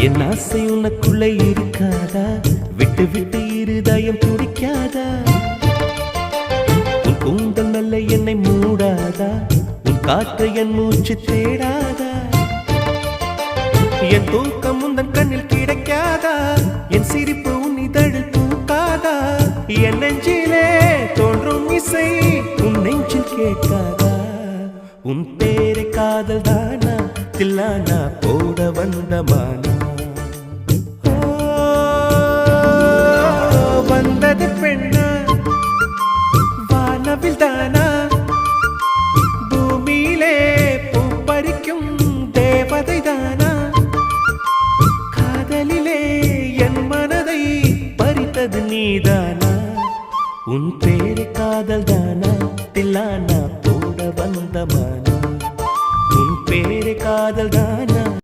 என் ஆசை உனக்குள்ளே இருக்காதா? விட்டு விட்டு இருதயம் துடிக்காதா? உன் கூந்தல் நல்ல என்னை மூடாதா? உன் காற்று என் மூச்சு தேடாதா? என் தூக்கம் உந்தன் கண்ணில் கிடைக்காதா? என் சிரிப்பு உன் இதழில் பூக்காதா? என் நெஞ்சிலே தோன்றும் இசை உன் நெஞ்சில் கேட்காதா? உன் பேரை காதல் தானா தில்லானா போட வந்தமானா? வந்தது பெண்ணா வானவில் தானா? பூமியிலே பூ பறிக்கும் தேவதை தானா? காதலிலே என் மனதை பறித்தது நீதானா? உன்